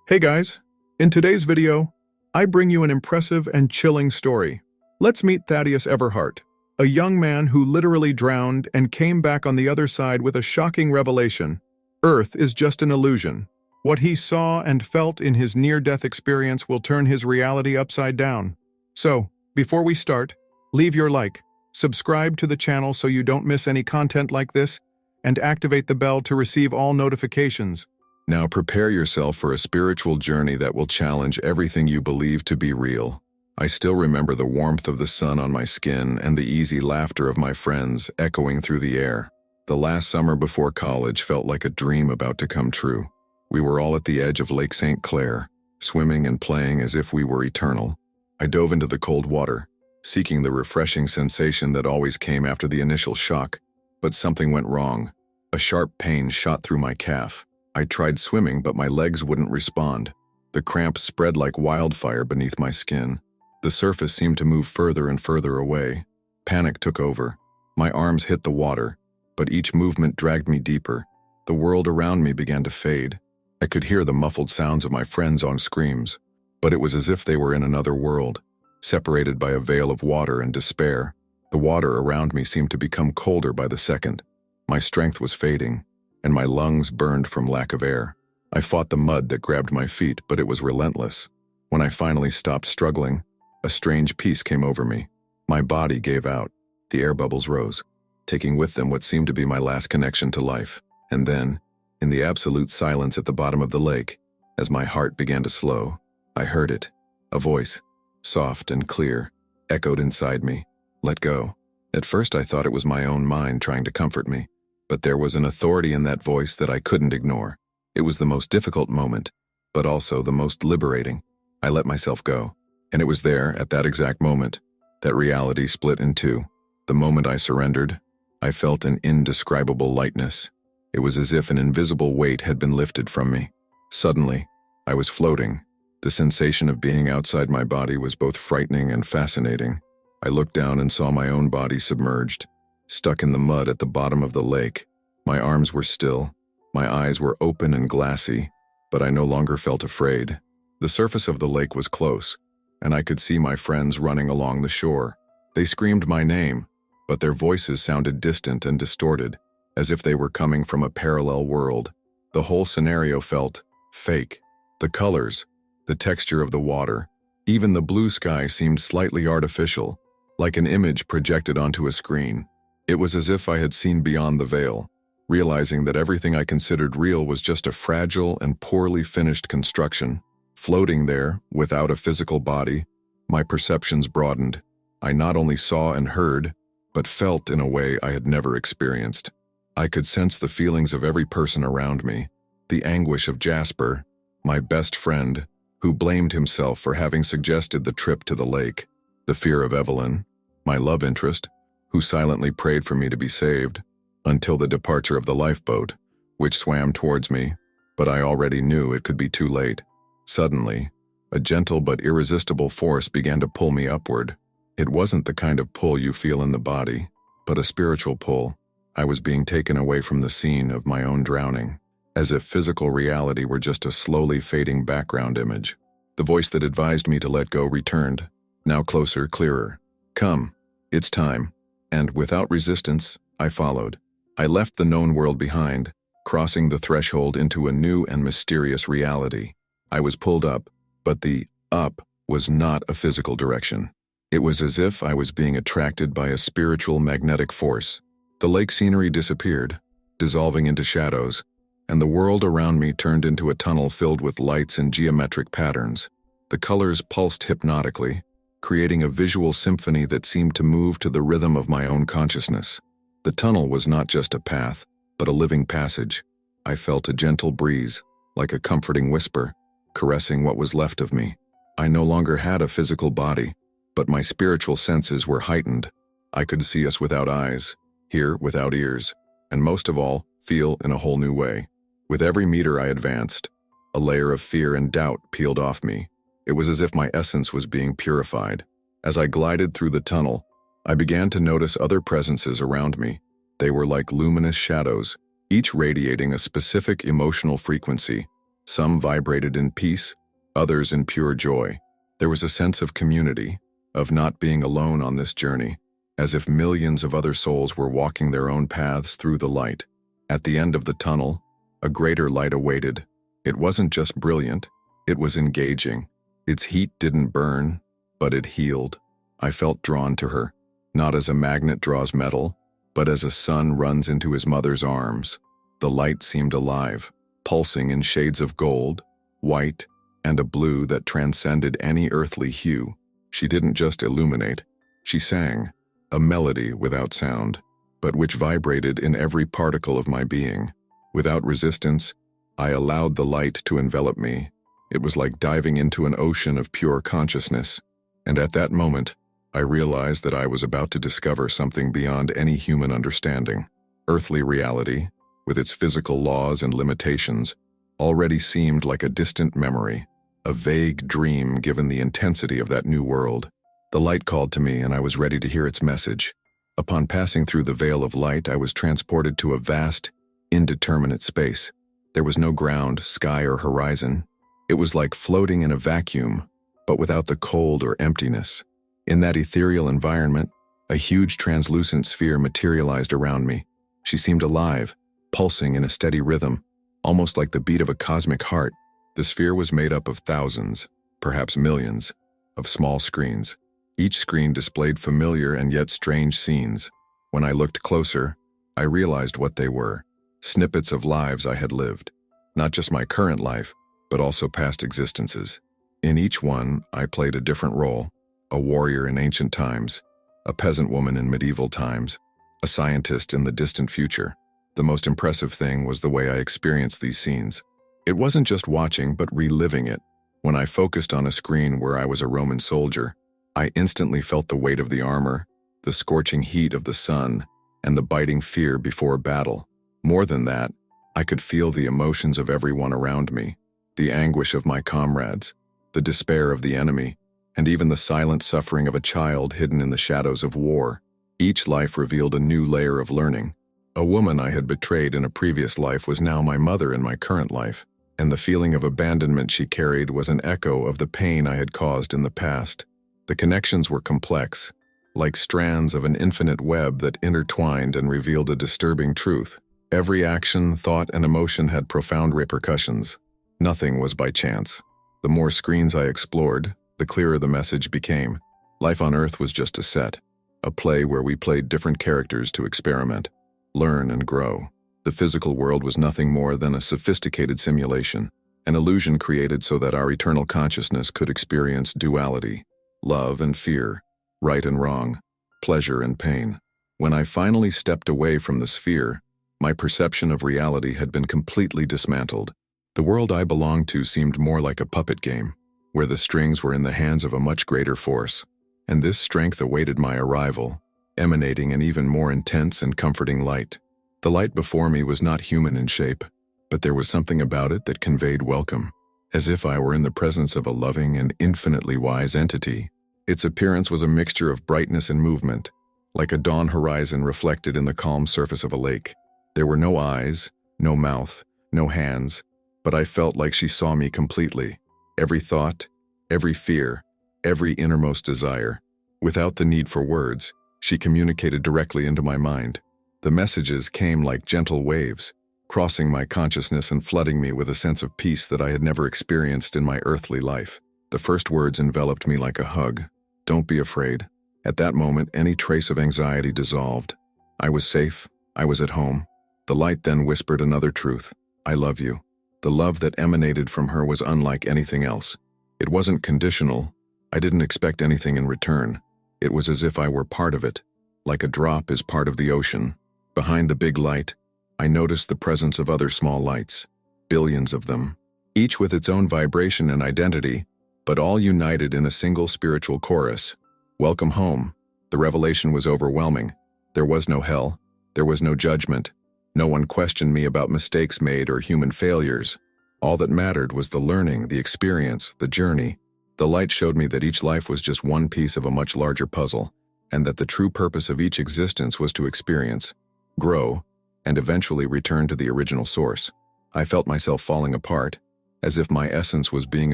Hey guys, in today's video, I bring you an impressive and chilling story. Let's meet Thaddeus Everhart, a young man who literally drowned and came back on the other side with a shocking revelation. Earth is just an illusion. What he saw and felt in his near-death experience will turn his reality upside down. So, before we start, leave your like, subscribe to the channel so you don't miss any content like this, and activate the bell to receive all notifications. Now prepare yourself for a spiritual journey that will challenge everything you believe to be real. I still remember the warmth of the sun on my skin and the easy laughter of my friends echoing through the air. The last summer before college felt like a dream about to come true. We were all at the edge of Lake St. Clair, swimming and playing as if we were eternal. I dove into the cold water, seeking the refreshing sensation that always came after the initial shock. But something went wrong. A sharp pain shot through my calf. I tried swimming, but my legs wouldn't respond. The cramps spread like wildfire beneath my skin. The surface seemed to move further and further away. Panic took over. My arms hit the water, but each movement dragged me deeper. The world around me began to fade. I could hear the muffled sounds of my friends' own screams, but it was as if they were in another world, separated by a veil of water and despair. The water around me seemed to become colder by the second. My strength was fading, and my lungs burned from lack of air. I fought the mud that grabbed my feet, but it was relentless. When I finally stopped struggling, a strange peace came over me. My body gave out. The air bubbles rose, taking with them what seemed to be my last connection to life. And then, in the absolute silence at the bottom of the lake, as my heart began to slow, I heard it. A voice, soft and clear, echoed inside me. Let go. At first I thought it was my own mind trying to comfort me. But there was an authority in that voice that I couldn't ignore. It was the most difficult moment, but also the most liberating. I let myself go, and it was there, at that exact moment, that reality split in two. The moment I surrendered, I felt an indescribable lightness. It was as if an invisible weight had been lifted from me. Suddenly, I was floating. The sensation of being outside my body was both frightening and fascinating. I looked down and saw my own body submerged, stuck in the mud at the bottom of the lake. My arms were still, my eyes were open and glassy, but I no longer felt afraid. The surface of the lake was close, and I could see my friends running along the shore. They screamed my name, but their voices sounded distant and distorted, as if they were coming from a parallel world. The whole scenario felt fake. The colors, the texture of the water, even the blue sky seemed slightly artificial, like an image projected onto a screen. It was as if I had seen beyond the veil, realizing that everything I considered real was just a fragile and poorly finished construction. Floating there, without a physical body, my perceptions broadened. I not only saw and heard, but felt in a way I had never experienced. I could sense the feelings of every person around me, the anguish of Jasper, my best friend, who blamed himself for having suggested the trip to the lake, the fear of Evelyn, my love interest, who silently prayed for me to be saved, until the departure of the lifeboat, which swam towards me, but I already knew it could be too late. Suddenly, a gentle but irresistible force began to pull me upward. It wasn't the kind of pull you feel in the body, but a spiritual pull. I was being taken away from the scene of my own drowning, as if physical reality were just a slowly fading background image. The voice that advised me to let go returned, now closer, clearer. Come, it's time. And without resistance, I followed. I left the known world behind, crossing the threshold into a new and mysterious reality. I was pulled up, but the up was not a physical direction. It was as if I was being attracted by a spiritual magnetic force. The lake scenery disappeared, dissolving into shadows, and the world around me turned into a tunnel filled with lights and geometric patterns. The colors pulsed hypnotically, creating a visual symphony that seemed to move to the rhythm of my own consciousness. The tunnel was not just a path, but a living passage. I felt a gentle breeze, like a comforting whisper, caressing what was left of me. I no longer had a physical body, but my spiritual senses were heightened. I could see us without eyes, hear without ears, and most of all, feel in a whole new way. With every meter I advanced, a layer of fear and doubt peeled off me. It was as if my essence was being purified. As I glided through the tunnel, I began to notice other presences around me. They were like luminous shadows, each radiating a specific emotional frequency, Some vibrated in peace, others in pure joy. There was a sense of community, of not being alone on this journey, as if millions of other souls were walking their own paths through the light. At the end of the tunnel, a greater light awaited. It wasn't just brilliant, it was engaging. Its heat didn't burn, but it healed. I felt drawn to her, not as a magnet draws metal, but as a son runs into his mother's arms. The light seemed alive, pulsing in shades of gold, white, and a blue that transcended any earthly hue. She didn't just illuminate, she sang, a melody without sound, but which vibrated in every particle of my being. Without resistance, I allowed the light to envelop me. It was like diving into an ocean of pure consciousness, and at that moment, I realized that I was about to discover something beyond any human understanding. Earthly reality, with its physical laws and limitations, already seemed like a distant memory, a vague dream given the intensity of that new world. The light called to me and I was ready to hear its message. Upon passing through the veil of light, I was transported to a vast, indeterminate space. There was no ground, sky, or horizon. It was like floating in a vacuum, but without the cold or emptiness. In that ethereal environment, a huge translucent sphere materialized around me. She seemed alive, pulsing in a steady rhythm, almost like the beat of a cosmic heart. The sphere was made up of thousands, perhaps millions, of small screens. Each screen displayed familiar and yet strange scenes. When I looked closer, I realized what they were: snippets of lives I had lived. Not just my current life, but also past existences. In each one, I played a different role: a warrior in ancient times, a peasant woman in medieval times, a scientist in the distant future. The most impressive thing was the way I experienced these scenes. It wasn't just watching, but reliving it. When I focused on a screen where I was a Roman soldier, I instantly felt the weight of the armor, the scorching heat of the sun, and the biting fear before battle. More than that, I could feel the emotions of everyone around me, the anguish of my comrades, the despair of the enemy, and even the silent suffering of a child hidden in the shadows of war. Each life revealed a new layer of learning. A woman I had betrayed in a previous life was now my mother in my current life, and the feeling of abandonment she carried was an echo of the pain I had caused in the past. The connections were complex, like strands of an infinite web that intertwined and revealed a disturbing truth. Every action, thought, and emotion had profound repercussions. Nothing was by chance. The more screens I explored, the clearer the message became. Life on Earth was just a set, a play where we played different characters to experiment, learn, and grow. The physical world was nothing more than a sophisticated simulation, an illusion created so that our eternal consciousness could experience duality, love and fear, right and wrong, pleasure and pain. When I finally stepped away from the sphere, my perception of reality had been completely dismantled. The world I belonged to seemed more like a puppet game, where the strings were in the hands of a much greater force, and this strength awaited my arrival, emanating an even more intense and comforting light. The light before me was not human in shape, but there was something about it that conveyed welcome, as if I were in the presence of a loving and infinitely wise entity. Its appearance was a mixture of brightness and movement, like a dawn horizon reflected in the calm surface of a lake. There were no eyes, no mouth, no hands, but I felt like she saw me completely. Every thought, every fear, every innermost desire. Without the need for words, she communicated directly into my mind. The messages came like gentle waves, crossing my consciousness and flooding me with a sense of peace that I had never experienced in my earthly life. The first words enveloped me like a hug. Don't be afraid. At that moment, any trace of anxiety dissolved. I was safe. I was at home. The light then whispered another truth. I love you. The love that emanated from her was unlike anything else. It wasn't conditional. I didn't expect anything in return. It was as if I were part of it, like a drop is part of the ocean. Behind the big light, I noticed the presence of other small lights, billions of them, each with its own vibration and identity, but all united in a single spiritual chorus. Welcome home. The revelation was overwhelming. There was no hell. There was no judgment. No one questioned me about mistakes made or human failures. All that mattered was the learning, the experience, the journey. The light showed me that each life was just one piece of a much larger puzzle, and that the true purpose of each existence was to experience, grow, and eventually return to the original source. I felt myself falling apart, as if my essence was being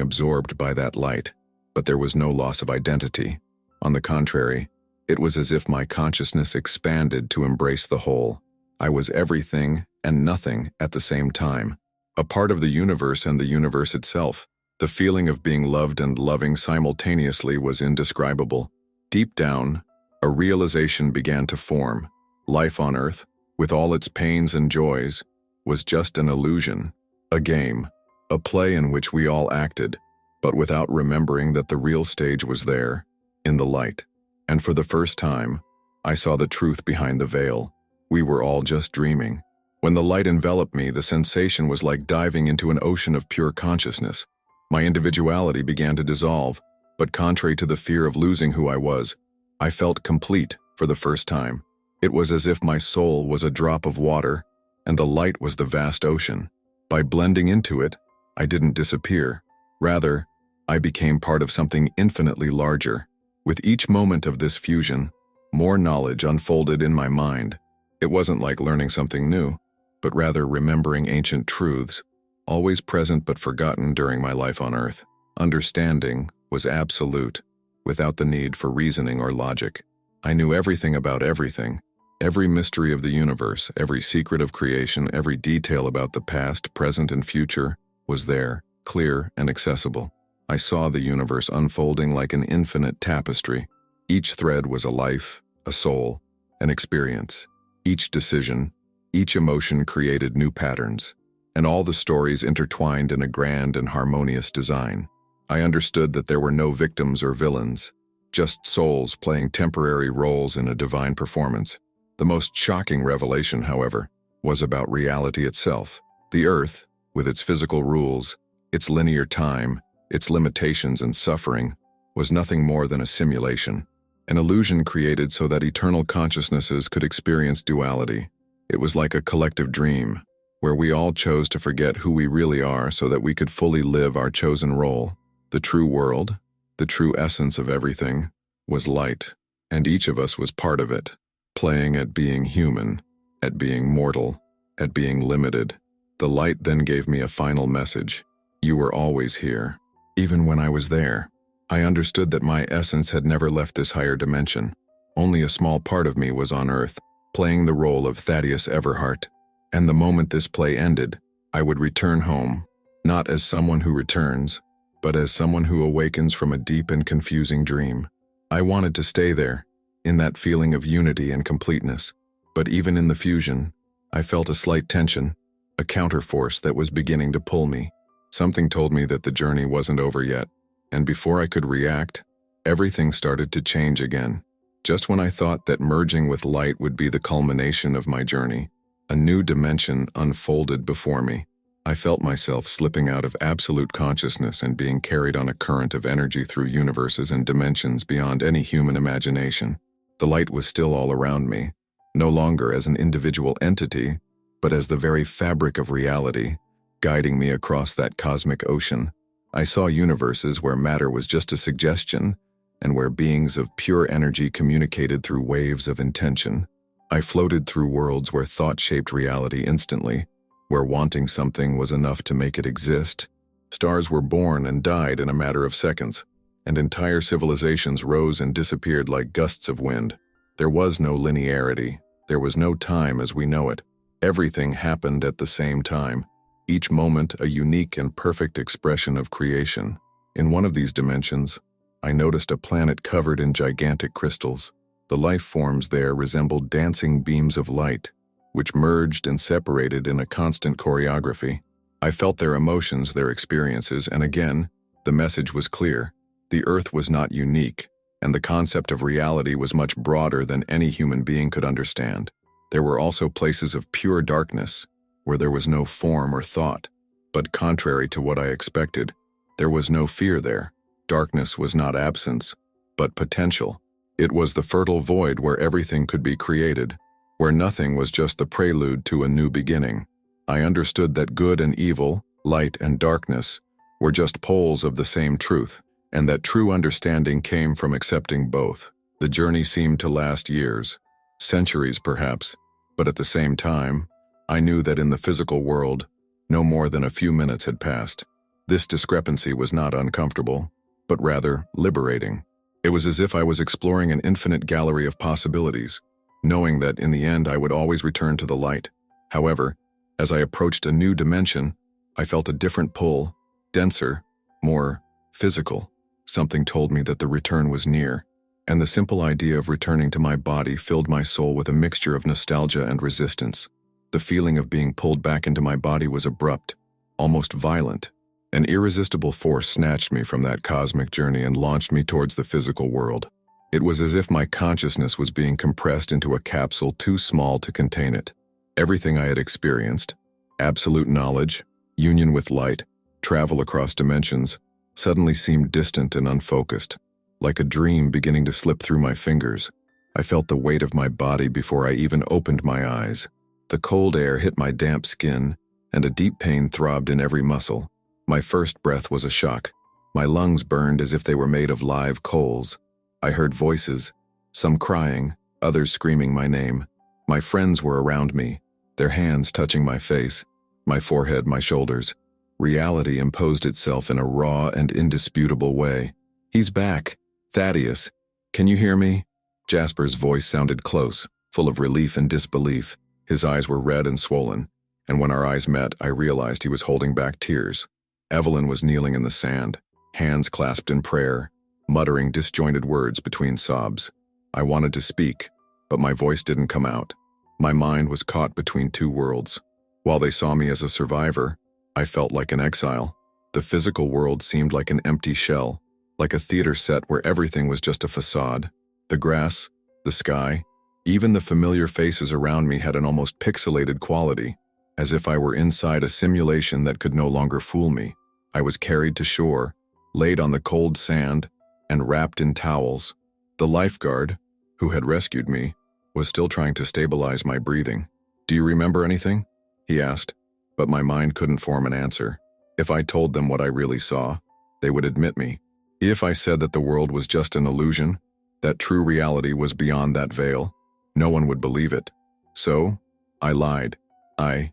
absorbed by that light. But there was no loss of identity. On the contrary, it was as if my consciousness expanded to embrace the whole. I was everything and nothing at the same time, a part of the universe and the universe itself. The feeling of being loved and loving simultaneously was indescribable. Deep down, a realization began to form. Life on Earth, with all its pains and joys, was just an illusion, a game, a play in which we all acted, but without remembering that the real stage was there, in the light. And for the first time, I saw the truth behind the veil. We were all just dreaming. When the light enveloped me, the sensation was like diving into an ocean of pure consciousness. My individuality began to dissolve, but contrary to the fear of losing who I was, I felt complete for the first time. It was as if my soul was a drop of water, and the light was the vast ocean. By blending into it, I didn't disappear. Rather, I became part of something infinitely larger. With each moment of this fusion, more knowledge unfolded in my mind. It wasn't like learning something new, but rather remembering ancient truths, always present but forgotten during my life on Earth. Understanding was absolute, without the need for reasoning or logic. I knew everything about everything, every mystery of the universe, every secret of creation, every detail about the past, present, and future was there, clear and accessible. I saw the universe unfolding like an infinite tapestry. Each thread was a life, a soul, an experience. Each decision, each emotion created new patterns, and all the stories intertwined in a grand and harmonious design. I understood that there were no victims or villains, just souls playing temporary roles in a divine performance. The most shocking revelation, however, was about reality itself. The Earth, with its physical rules, its linear time, its limitations and suffering, was nothing more than a simulation, an illusion created so that eternal consciousnesses could experience duality. It was like a collective dream, where we all chose to forget who we really are so that we could fully live our chosen role. The true world, the true essence of everything, was light, and each of us was part of it, playing at being human, at being mortal, at being limited. The light then gave me a final message. You were always here, even when I was there. I understood that my essence had never left this higher dimension. Only a small part of me was on Earth, playing the role of Thaddeus Everhart. And the moment this play ended, I would return home, not as someone who returns, but as someone who awakens from a deep and confusing dream. I wanted to stay there, in that feeling of unity and completeness. But even in the fusion, I felt a slight tension, a counterforce that was beginning to pull me. Something told me that the journey wasn't over yet, and before I could react, everything started to change again. Just when I thought that merging with light would be the culmination of my journey, a new dimension unfolded before me. I felt myself slipping out of absolute consciousness and being carried on a current of energy through universes and dimensions beyond any human imagination. The light was still all around me, no longer as an individual entity, but as the very fabric of reality, guiding me across that cosmic ocean. I saw universes where matter was just a suggestion, and where beings of pure energy communicated through waves of intention. I floated through worlds where thought shaped reality instantly, where wanting something was enough to make it exist. Stars were born and died in a matter of seconds, and entire civilizations rose and disappeared like gusts of wind. There was no linearity. There was no time as we know it. Everything happened at the same time, each moment a unique and perfect expression of creation. In one of these dimensions, I noticed a planet covered in gigantic crystals. The life forms there resembled dancing beams of light, which merged and separated in a constant choreography. I felt their emotions, their experiences, and again, the message was clear. The Earth was not unique, and the concept of reality was much broader than any human being could understand. There were also places of pure darkness, where there was no form or thought. But contrary to what I expected, there was no fear there. Darkness was not absence, but potential. It was the fertile void where everything could be created, where nothing was just the prelude to a new beginning. I understood that good and evil, light and darkness, were just poles of the same truth, and that true understanding came from accepting both. The journey seemed to last years, centuries perhaps, but at the same time, I knew that in the physical world, no more than a few minutes had passed. This discrepancy was not uncomfortable, but rather liberating. It was as if I was exploring an infinite gallery of possibilities, knowing that in the end I would always return to the light. However, as I approached a new dimension, I felt a different pull, denser, more physical. Something told me that the return was near, and the simple idea of returning to my body filled my soul with a mixture of nostalgia and resistance. The feeling of being pulled back into my body was abrupt, almost violent. An irresistible force snatched me from that cosmic journey and launched me towards the physical world. It was as if my consciousness was being compressed into a capsule too small to contain it. Everything I had experienced, absolute knowledge, union with light, travel across dimensions, suddenly seemed distant and unfocused, like a dream beginning to slip through my fingers. I felt the weight of my body before I even opened my eyes. The cold air hit my damp skin, and a deep pain throbbed in every muscle. My first breath was a shock. My lungs burned as if they were made of live coals. I heard voices, some crying, others screaming my name. My friends were around me, their hands touching my face, my forehead, my shoulders. Reality imposed itself in a raw and indisputable way. "He's back. Thaddeus. Can you hear me?" Jasper's voice sounded close, full of relief and disbelief. His eyes were red and swollen, and when our eyes met, I realized he was holding back tears. Evelyn was kneeling in the sand, hands clasped in prayer, muttering disjointed words between sobs. I wanted to speak, but my voice didn't come out. My mind was caught between two worlds. While they saw me as a survivor, I felt like an exile. The physical world seemed like an empty shell, like a theater set where everything was just a facade. The grass, the sky, even the familiar faces around me had an almost pixelated quality, as if I were inside a simulation that could no longer fool me. I was carried to shore, laid on the cold sand, and wrapped in towels. The lifeguard, who had rescued me, was still trying to stabilize my breathing. "Do you remember anything?" he asked, but my mind couldn't form an answer. If I told them what I really saw, they would admit me. If I said that the world was just an illusion, that true reality was beyond that veil, no one would believe it. So, I lied. I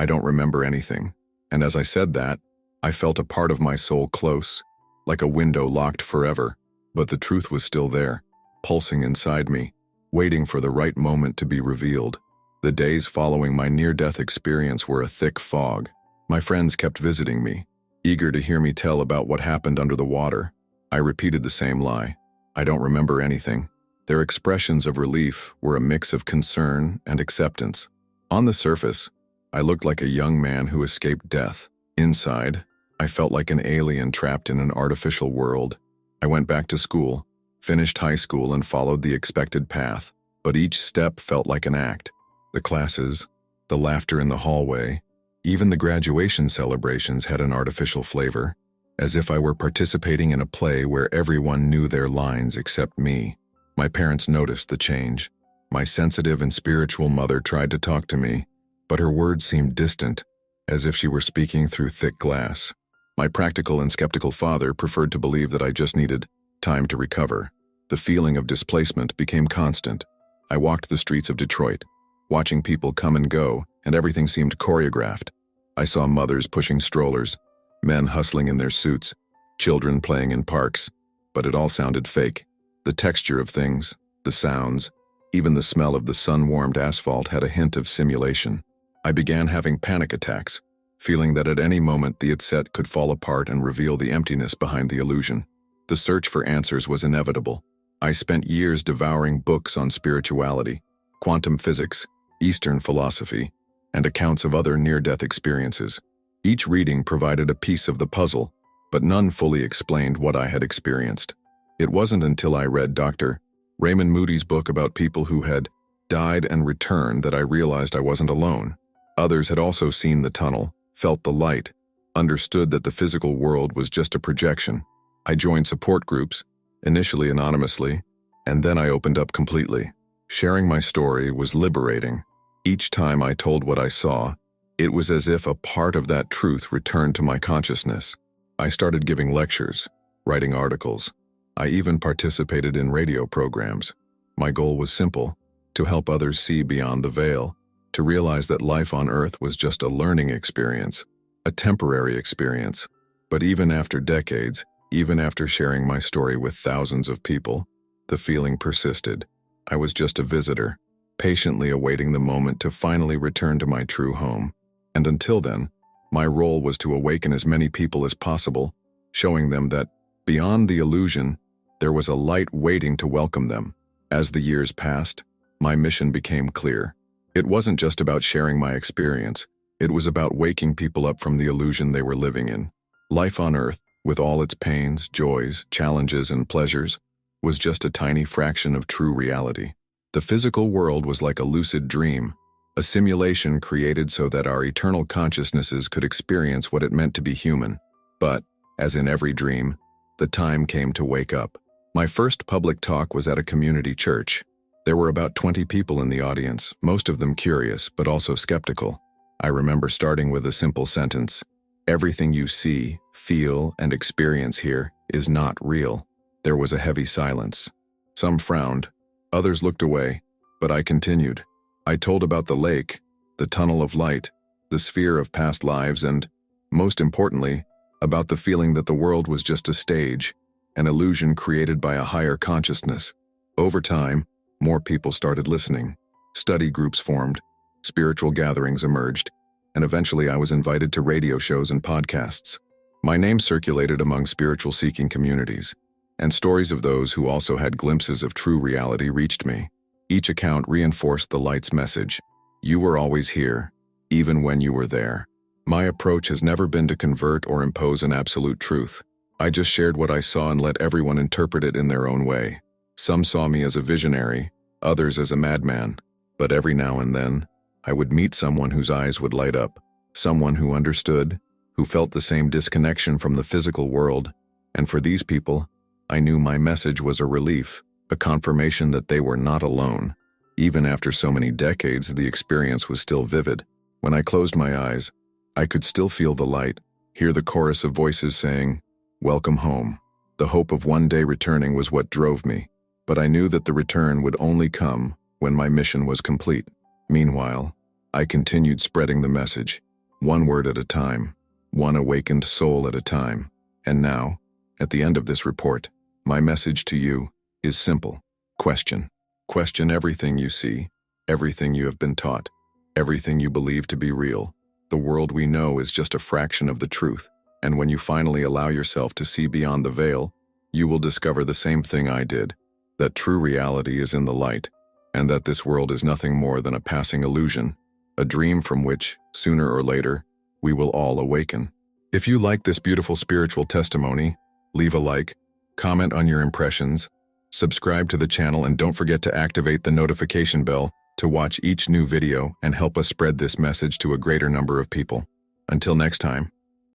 don't remember anything. And as I said that, I felt a part of my soul close, like a window locked forever. But the truth was still there, pulsing inside me, waiting for the right moment to be revealed. The days following my near-death experience were a thick fog. My friends kept visiting me, eager to hear me tell about what happened under the water. I repeated the same lie. I don't remember anything. Their expressions of relief were a mix of concern and acceptance. On the surface, I looked like a young man who escaped death. Inside, I felt like an alien trapped in an artificial world. I went back to school, finished high school, and followed the expected path. But each step felt like an act. The classes, the laughter in the hallway, even the graduation celebrations had an artificial flavor, as if I were participating in a play where everyone knew their lines except me. My parents noticed the change. My sensitive and spiritual mother tried to talk to me, but her words seemed distant, as if she were speaking through thick glass. My practical and skeptical father preferred to believe that I just needed time to recover. The feeling of displacement became constant. I walked the streets of Detroit, watching people come and go, and everything seemed choreographed. I saw mothers pushing strollers, men hustling in their suits, children playing in parks, but it all sounded fake. The texture of things, the sounds, even the smell of the sun-warmed asphalt had a hint of simulation. I began having panic attacks, feeling that at any moment the set could fall apart and reveal the emptiness behind the illusion. The search for answers was inevitable. I spent years devouring books on spirituality, quantum physics, Eastern philosophy, and accounts of other near-death experiences. Each reading provided a piece of the puzzle, but none fully explained what I had experienced. It wasn't until I read Dr. Raymond Moody's book about people who had died and returned that I realized I wasn't alone. Others had also seen the tunnel, felt the light, understood that the physical world was just a projection. I joined support groups, initially anonymously, and then I opened up completely. Sharing my story was liberating. Each time I told what I saw, it was as if a part of that truth returned to my consciousness. I started giving lectures, writing articles. I even participated in radio programs. My goal was simple: to help others see beyond the veil, to realize that life on Earth was just a learning experience, a temporary experience, But even after decades, even after sharing my story with thousands of people, the feeling persisted. I was just a visitor, patiently awaiting the moment to finally return to my true home. And until then, my role was to awaken as many people as possible, showing them that, beyond the illusion, there was a light waiting to welcome them. As the years passed, my mission became clear. It wasn't just about sharing my experience, it was about waking people up from the illusion they were living in. Life on Earth, with all its pains, joys, challenges, and pleasures, was just a tiny fraction of true reality. The physical world was like a lucid dream, a simulation created so that our eternal consciousnesses could experience what it meant to be human. But, as in every dream, the time came to wake up. My first public talk was at a community church. There were about 20 people in the audience, most of them curious, but also skeptical. I remember starting with a simple sentence: "Everything you see, feel, and experience here is not real." There was a heavy silence. Some frowned, others looked away, but I continued. I told about the lake, the tunnel of light, the sphere of past lives, and, most importantly, about the feeling that the world was just a stage, an illusion created by a higher consciousness. Over time, more people started listening. Study groups formed, spiritual gatherings emerged, and eventually I was invited to radio shows and podcasts. My name circulated among spiritual-seeking communities, and stories of those who also had glimpses of true reality reached me. Each account reinforced the light's message: you were always here, even when you were there. My approach has never been to convert or impose an absolute truth. I just shared what I saw and let everyone interpret it in their own way. Some saw me as a visionary, others as a madman, but every now and then, I would meet someone whose eyes would light up, someone who understood, who felt the same disconnection from the physical world, and for these people, I knew my message was a relief, a confirmation that they were not alone. Even after so many decades, the experience was still vivid. When I closed my eyes, I could still feel the light, hear the chorus of voices saying, "Welcome home." The hope of one day returning was what drove me, but I knew that the return would only come when my mission was complete. Meanwhile, I continued spreading the message, one word at a time, one awakened soul at a time. And now, at the end of this report, my message to you is simple. Question. Question everything you see, everything you have been taught, everything you believe to be real. The world we know is just a fraction of the truth, and when you finally allow yourself to see beyond the veil, you will discover the same thing I did, that true reality is in the light, and that this world is nothing more than a passing illusion, a dream from which, sooner or later, we will all awaken. If you like this beautiful spiritual testimony, leave a like, comment on your impressions, subscribe to the channel, and don't forget to activate the notification bell to watch each new video and help us spread this message to a greater number of people. Until next time.